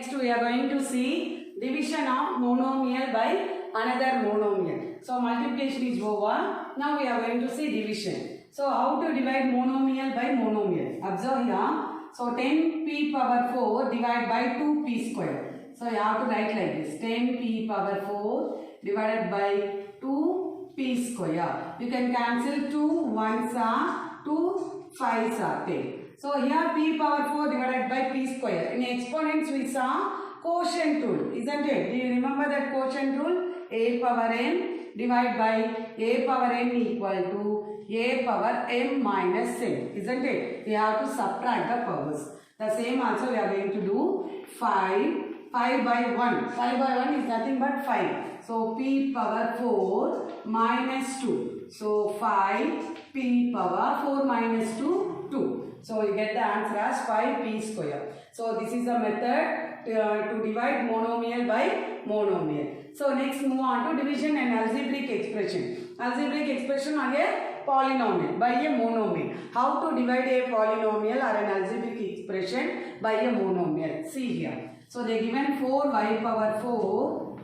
Next we are going to see division of monomial by another monomial. So multiplication is over. Now we are going to see division. So how to divide monomial by monomial? Observe here. So 10p power 4 divided by 2p square. So you have to write like this. 10p power 4 divided by 2p square. You can cancel 2 1s are 2 5s are 10. So here p power 4 divided by p square. In exponents we saw quotient rule, isn't it? Do you remember that quotient rule? A power n divided by a power n equal to a power m minus n, isn't it? We have to subtract the powers. The same also we are going to do 5 by 1. 5 by 1 is nothing but 5. So p power 4 minus 2. So 5 p power 4 minus 2, 2. So you get the answer as 5p square. So this is a method to divide monomial by monomial. So next move on to division and algebraic expression. Algebraic expression on a polynomial by a monomial. How to divide a polynomial or an algebraic expression by a monomial? See here. So they given 4y power 4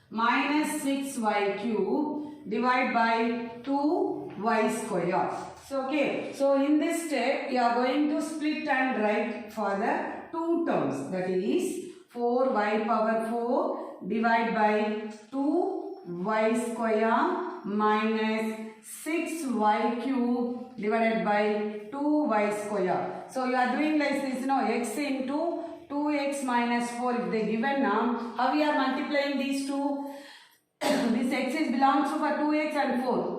minus 6y cube divided by 2y square. So okay, so in this step you are going to split and write for the two terms, that is 4y power 4 divided by 2y square minus 6y cube divided by 2y square. So you are doing like this, x into 2x minus 4 if they given now. How we are multiplying these two? This x is belongs to for 2x and 4.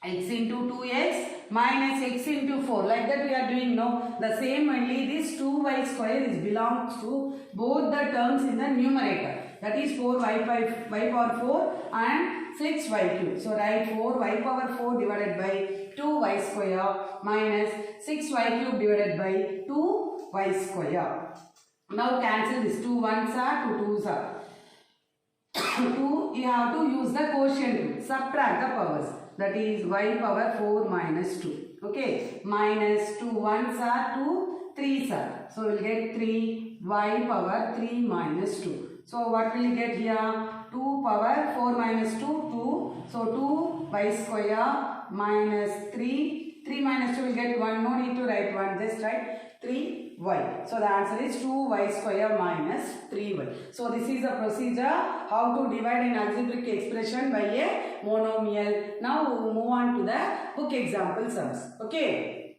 X into 2x minus x into 4. Like that we are doing now. The same only this 2y square is belongs to both the terms in the numerator. That is 4y power 4 and 6y cube. So write 4y power 4 divided by 2y square minus 6y cube divided by 2y square. Now cancel this. 2 1s are 2 2s are. 2, you have to use the quotient rule. Subtract the powers. That is y power 4 minus 2. Okay. Minus 2 1s are 2 3s are. So we will get 3 y power 3 minus 2. So what will you get here? 2 power 4 minus 2, 2. So 2 y square minus 3. 3 minus 2 will get 1. No need to write 1. Just write 3y. So the answer is 2y square minus 3y. So this is the procedure how to divide an algebraic expression by a monomial. Now we will move on to the book example sums. Okay.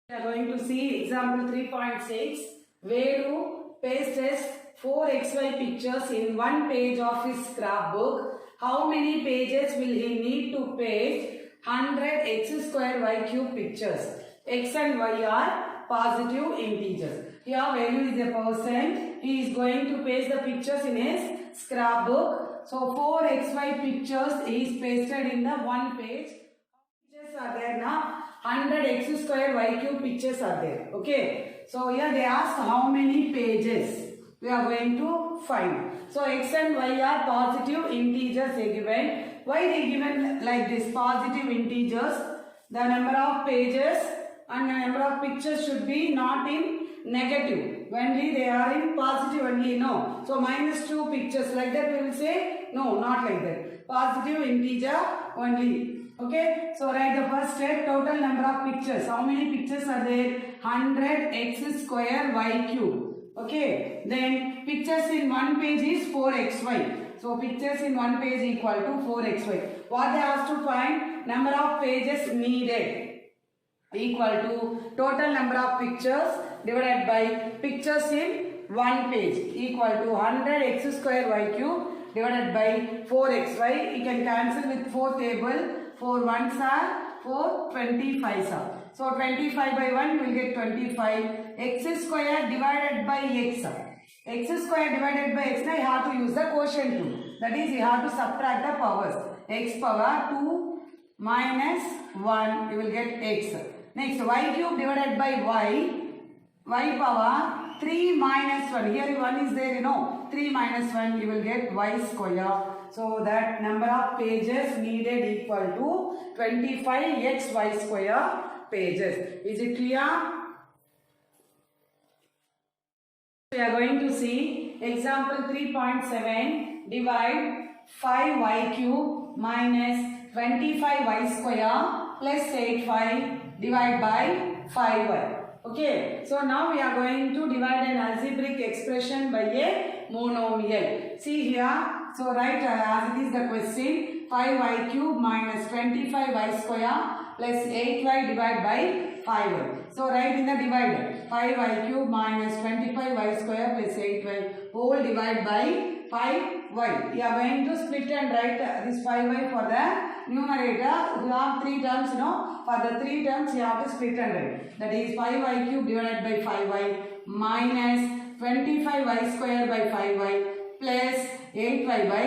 We are going to see example 3.6. Velu pastes 4 xy pictures in one page of his scrapbook. How many pages will he need to paste 100 x square y cube pictures? X and y are positive integers. Here Velu is a person. He is going to paste the pictures in his scrapbook. So 4 xy pictures is pasted in the one page. Pictures are there now. 100 x square y cube pictures are there. Okay. So here they ask how many pages we are going to find. So x and y are positive integers they given. Why they given like this positive integers? The number of pages and the number of pictures should be not in negative. Only they are in positive only, no. So minus 2 pictures, like that we will say, no, not like that. Positive integer only. Okay, so write the first step, total number of pictures. How many pictures are there? 100 x square y cube. Okay, then pictures in one page is 4xy. So pictures in one page equal to 4xy. What they asked to find? Number of pages needed equal to total number of pictures divided by pictures in one page equal to 100 x square y cube divided by 4xy. You can cancel with 4 table. 4 1s are 4 25s are. So 25 by 1 you will get 25. X square divided by x. X square divided by x, now you have to use the quotient rule. That is, you have to subtract the powers. X power 2 minus 1, you will get x. Next, y cube divided by y power 3 minus 1. Here 1 is there, 3 minus 1, you will get y square. So that number of pages needed equal to 25 xy square pages. Is it clear? We are going to see example 3.7. Divide 5y cube minus 25y square plus 8y divide by 5y. Okay, so now we are going to divide an algebraic expression by a monomial. See here, so write as it is the question, 5y cube minus 25y square plus 8y divided by 5y. So write in the divider, 5y cube minus 25y square plus 8y whole divided by 5y. You are going to split and write this 5y for the numerator. You have 3 terms, no? For the 3 terms you have to split and write. That is 5y cube divided by 5y minus 25y square by 5y plus 8y by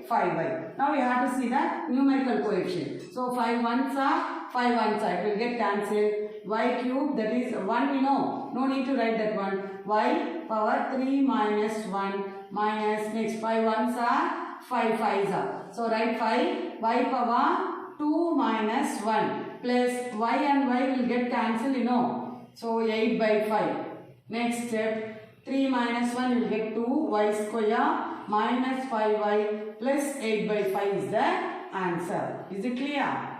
5y. Now we have to see the numerical coefficient. So 5 ones are 5 ones are. It will get cancelled. Y cube, that is 1 we know. No need to write that one. Y power 3 minus 1 minus next 5 ones are 5 5s are. So write 5 y power 2 minus 1 plus y and y will get cancelled, you know. So 8 by 5. Next step, 3 minus 1 will get 2 y square minus 5y plus 8 by 5 is the answer. Is it clear?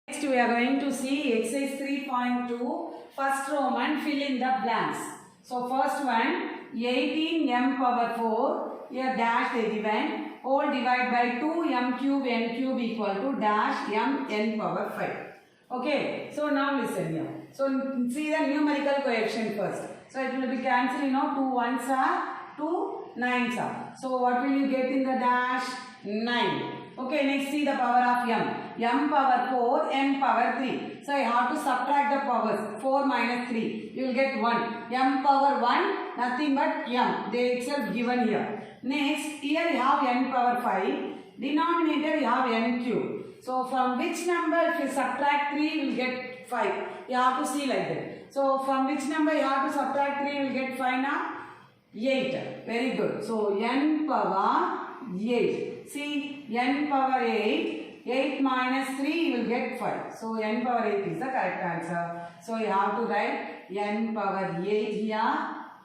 Next we are going to see exercise 3.2. First Roman, fill in the blanks. So first one, 18m power 4, here dash they given, whole divide by 2m cube n cube equal to dash m n power 5. Okay, so now listen here. So see the numerical coefficient first. So it will be cancelled, you know, 2 ones are, 2 9s are. So what will you get in the dash? 9. Okay, next see the power of m. m power 4, m power 3. So I have to subtract the powers. 4 minus 3. You will get 1. m power 1, nothing but m. They itself given here. Next, here you have n power 5. Denominator you have n cube. So from which number if you subtract 3, you will get 5. You have to see like that. So from which number you have to subtract 3, you will get 5 now? 8. Very good. So n power 8. See, n power 8, 8 minus 3 you will get 5. So n power 8 is the correct answer. So you have to write n power 8 here,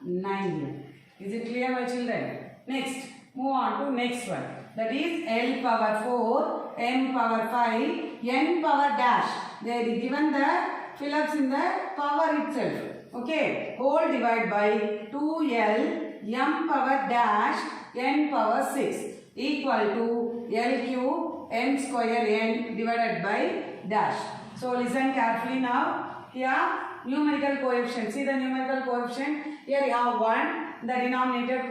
9 here. Is it clear, my children? Next, move on to next one. That is L power 4, m power 5, n power dash. They are given the fill-ups in the power itself. Okay, whole divide by 2L m power dash n power 6 equal to L cube n square n divided by dash. So listen carefully now. Here numerical coefficient. See the numerical coefficient. Here you have 1. The denominator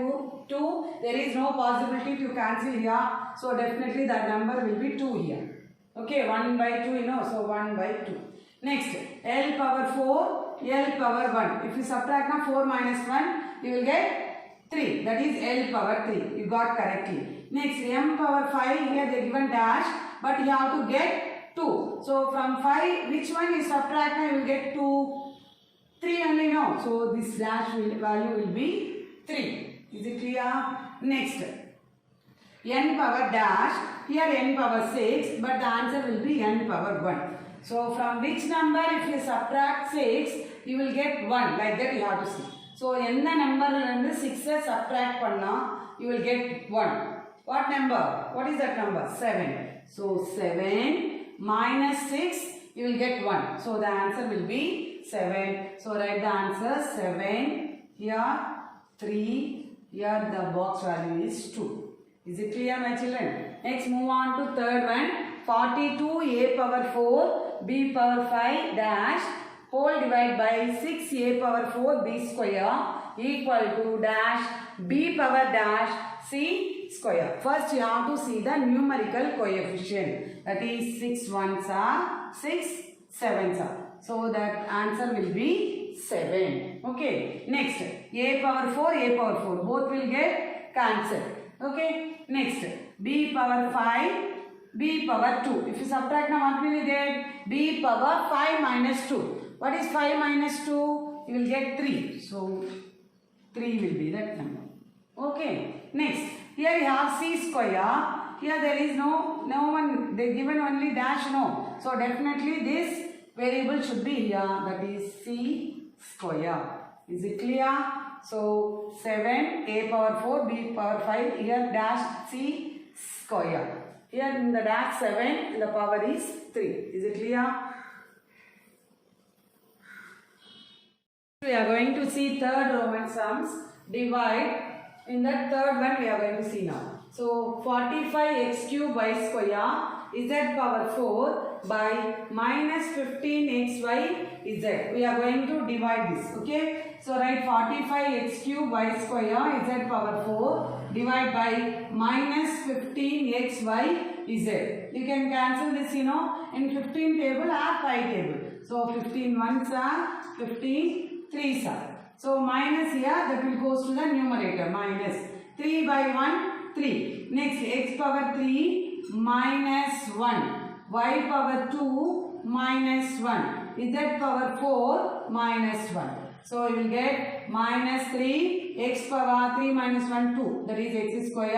2. There is no possibility to cancel here. So definitely that number will be 2 here. Okay, 1 by 2 you know. So 1 by 2. Next, L power 4, L power 1. If you subtract now 4 minus 1, you will get 3. That is L power 3. You got correctly. Next, m power 5. Here they given dash. But you have to get 2. So from 5, which one you subtract now, you will get 2. 3 only now. So this dash value will be 3. Is it clear? Next, n power dash. Here n power 6. But the answer will be n power 1. So from which number if you subtract 6, you will get 1. Like that you have to see. So என்ன number and 6 subtract panna, you will get 1. What number? What is that number? 7. So 7 minus 6, you will get 1. So the answer will be 7. So write the answer 7. Here 3. Here the box value is 2. Is it clear, my children? Next move on to third one. 42 a power 4 b power 5 dash whole divide by 6 a power 4 b square equal to dash b power dash c square. First you have to see the numerical coefficient. That is 6 ones are, 6 sevens are. So that answer will be 7. Okay. Next, a power 4, a power 4. Both will get cancelled. Okay. Next, b power 5, b power 2. If you subtract now, what will you get? B power 5 minus 2. What is 5 minus 2? You will get 3. So 3 will be that number. Okay. Next, here you have c square. Here there is no one. They given only dash no. So definitely this variable should be here. That is c square. Is it clear? So 7 a power 4 b power 5, here dash c square. Here in the dash 7 the power is 3. Is it clear? We are going to see third Roman sums. Divide. In that third one we are going to see now. So 45x cube y square z power 4 by minus 15xy z. We are going to divide this. Okay. So write 45x cube y square z power 4 divide by minus 15xy z. You can cancel this, you know. In 15 table add 5 table. So 15 ones are 15 3s are. So minus here, that will goes to the numerator, minus 3 by 1 3. Next x power 3 minus 1, y power 2 minus 1, z power 4 minus 1. So you will get minus 3, x power 3 minus 1 2, that is x square,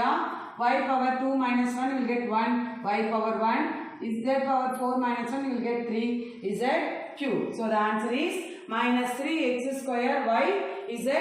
y power 2 minus 1 you will get 1, y power 1, z power 4 minus 1 you will get 3, z cube. So the answer is minus 3x square y z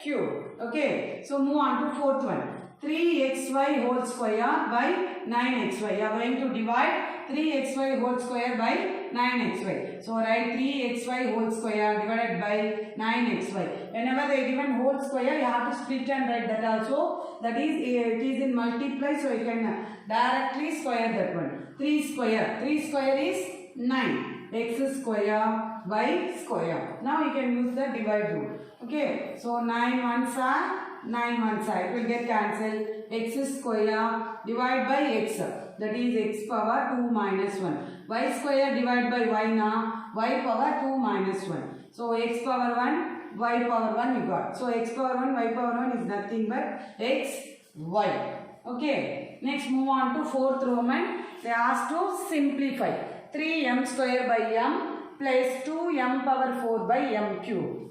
cube. Okay. So move on to fourth one. 3xy whole square by 9xy. You are going to divide 3xy whole square by 9xy. So write 3xy whole square divided by 9xy. Whenever they given whole square, you have to split and write that also. That is, it is in multiply, so you can directly square that one. 3 square. 3 square is 9. X square y square. Now you can use the divide rule. Okay. So 9 ones are 9 ones are. It will get cancelled. X square divide by x. That is x power 2 minus 1. Y square divide by y na. Y power 2 minus 1. So x power 1, y power 1 you got. So x power 1, y power 1 is nothing but x, y. Okay. Next move on to fourth Roman. They asked to simplify. 3m square by m plus 2m power 4 by m cube.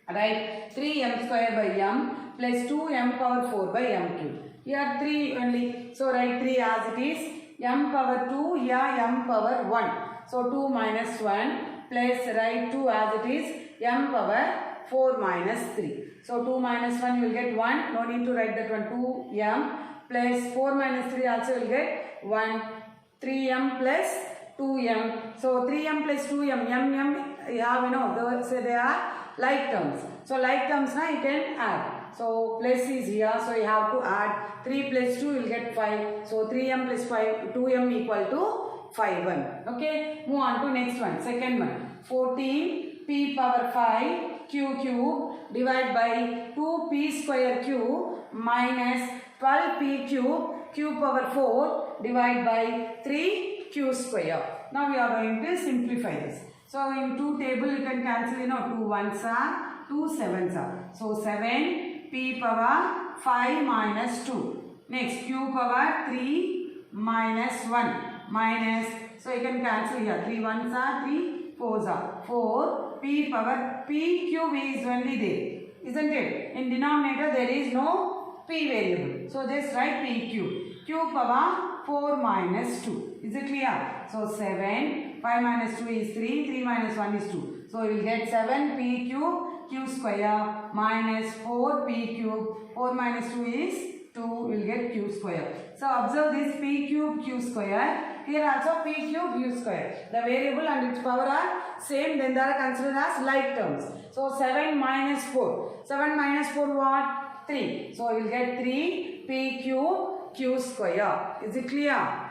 Right? 3m square by m plus 2m power 4 by m cube. Here 3 only. So write 3 as it is. M power 2, here m power 1. So 2 minus 1 plus write 2 as it is. M power 4 minus 3. So 2 minus 1 you will get 1. No need to write that one. 2m plus 4 minus 3 also you will get 1. 3m plus 2m. So 3m plus 2m, you have, you know, so they are like terms. So like terms now you can add. So plus is here, so you have to add 3 plus 2 you will get 5. So 3m plus 5, 2m equal to 5 1. Okay, move on to next one, second one. 14 p power 5 q cube divided by 2p square cube minus 12p cube power 4 divided by 3 q square. Now we are going to simplify this. So in 2 table you can cancel, you know, 2 1s are, 2 7s are. So 7 p power 5 minus 2. Next q power 3 minus 1 minus, so you can cancel here. 3 1s are, 3 4s are. 4 p power, p cube is only there, isn't it? In denominator there is no p variable. So just write p cube. Q power 4 minus 2. Is it clear? So 7, 5 minus 2 is 3, 3 minus 1 is 2. So we will get 7 p cube q square minus 4 p cube. 4 minus 2 is 2, we will get q square. So observe this p cube q square. Here also p cube q square. The variable and its power are same, then they are considered as like terms. So 7 minus 4. 7 minus 4 what? 3. So we will get 3 p cube q square. Is it clear?